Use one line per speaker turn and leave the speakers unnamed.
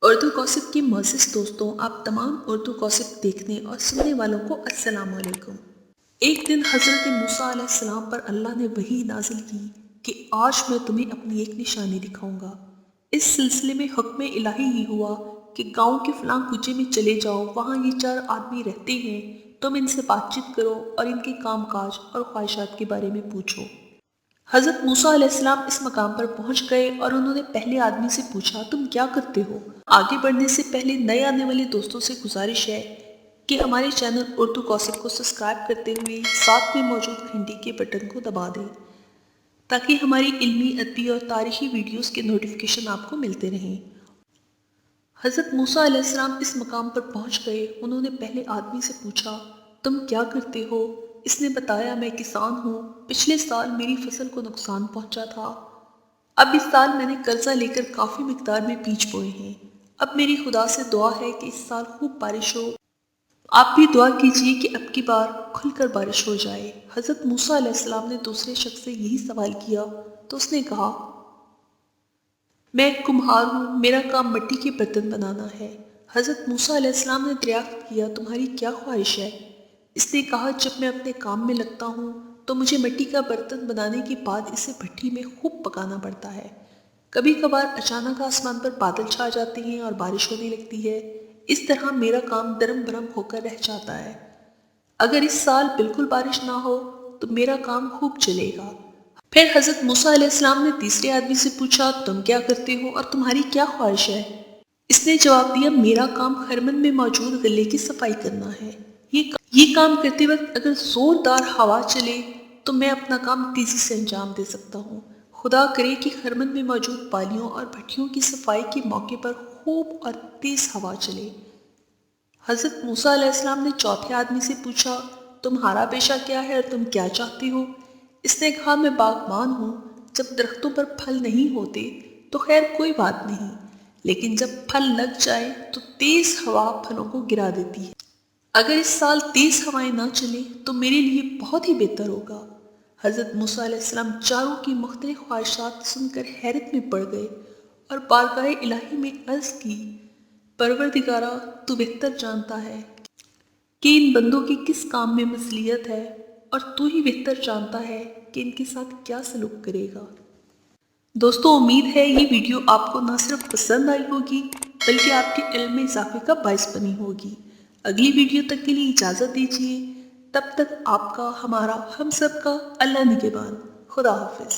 Urdu gossip کی معزز دوستوں، آپ تمام اردو گوسپ دیکھنے اور سننے والوں کو السلام علیکم۔ ایک دن حضرت موسیٰ علیہ السلام پر اللہ نے وحی نازل کی کہ آج میں تمہیں اپنی ایک نشانی دکھاؤں گا۔ اس سلسلے میں حکم الہی یہ ہوا کہ گاؤں کے فلاں کوچے میں چلے جاؤ، وہاں یہ 4 آدمی رہتے ہیں، تم ان سے بات چیت کرو اور ان کے کام کاج اور خواہشات کے بارے میں پوچھو۔ حضرت موسیٰ علیہ السلام اس مقام پر پہنچ گئے اور انہوں نے پہلے آدمی سے پوچھا، تم کیا کرتے ہو؟ آگے بڑھنے سے پہلے نئے آنے والے دوستوں سے گزارش ہے کہ ہمارے چینل اردو گوسپ کو سبسکرائب کرتے ہوئے ساتھ میں موجود گھنٹی کے بٹن کو دبا دیں تاکہ ہماری علمی، ادبی اور تاریخی ویڈیوز کے نوٹیفیکیشن آپ کو ملتے رہیں۔ حضرت موسیٰ علیہ السلام اس مقام پر پہنچ گئے۔ انہوں نے پہلے آدمی سے پوچھا، تم کیا کرتے ہو؟ اس نے بتایا، میں کسان ہوں، پچھلے سال میری فصل کو نقصان پہنچا تھا۔ اب اس سال میں نے قرضہ لے کر کافی مقدار میں بیج بوئے ہیں۔ اب میری خدا سے دعا ہے کہ اس سال خوب بارش ہو۔ آپ بھی دعا کیجئے کہ اب کی بار کھل کر بارش ہو جائے۔ حضرت موسیٰ علیہ السلام نے دوسرے شخص سے یہی سوال کیا تو اس نے کہا، میں ایک کمہار ہوں، میرا کام مٹی کے برتن بنانا ہے۔ حضرت موسیٰ علیہ السلام نے دریافت کیا، تمہاری کیا خواہش ہے؟ اس نے کہا، جب میں اپنے کام میں لگتا ہوں تو مجھے مٹی کا برتن بنانے کے بعد اسے بھٹی میں خوب پکانا پڑتا ہے۔ کبھی کبھار اچانک آسمان پر بادل چھا جاتے ہیں اور بارش ہونے لگتی ہے۔ اس طرح میرا کام درم برم ہو کر رہ جاتا ہے۔ اگر اس سال بالکل بارش نہ ہو تو میرا کام خوب چلے گا۔ پھر حضرت موسیٰ علیہ السلام نے تیسرے آدمی سے پوچھا، تم کیا کرتے ہو اور تمہاری کیا خواہش ہے؟ اس نے جواب دیا، میرا کام خرمن میں موجود غلے کی صفائی کرنا ہے۔ یہ کام کرتے وقت اگر زوردار ہوا چلے تو میں اپنا کام تیزی سے انجام دے سکتا ہوں۔ خدا کرے کہ خرمن میں موجود بالیوں اور بھٹیوں کی صفائی کے موقع پر خوب اور تیز ہوا چلے۔ حضرت موسیٰ علیہ السلام نے چوتھے آدمی سے پوچھا، تمہارا پیشہ کیا ہے اور تم کیا چاہتے ہو؟ اس نے کہا، میں باغبان ہوں، جب درختوں پر پھل نہیں ہوتے تو خیر کوئی بات نہیں، لیکن جب پھل لگ جائے تو تیز ہوا پھلوں کو گرا دیتی ہے۔ اگر اس سال تیز ہوائیں نہ چلیں تو میرے لیے بہت ہی بہتر ہوگا۔ حضرت موسیٰ علیہ السلام چاروں کی مختلف خواہشات سن کر حیرت میں پڑ گئے اور بارگاہ الہی میں عرض کی، پروردگارا، تو بہتر جانتا ہے کہ ان بندوں کی کس کام میں مصلحت ہے اور تو ہی بہتر جانتا ہے کہ ان کے ساتھ کیا سلوک کرے گا۔ دوستوں، امید ہے یہ ویڈیو آپ کو نہ صرف پسند آئی ہوگی بلکہ آپ کے علم میں اضافے کا باعث بنی ہوگی۔ اگلی ویڈیو تک کے لیے اجازت دیجیے۔ تب تک آپ کا، ہمارا، ہم سب کا اللہ نگہبان۔ خدا حافظ۔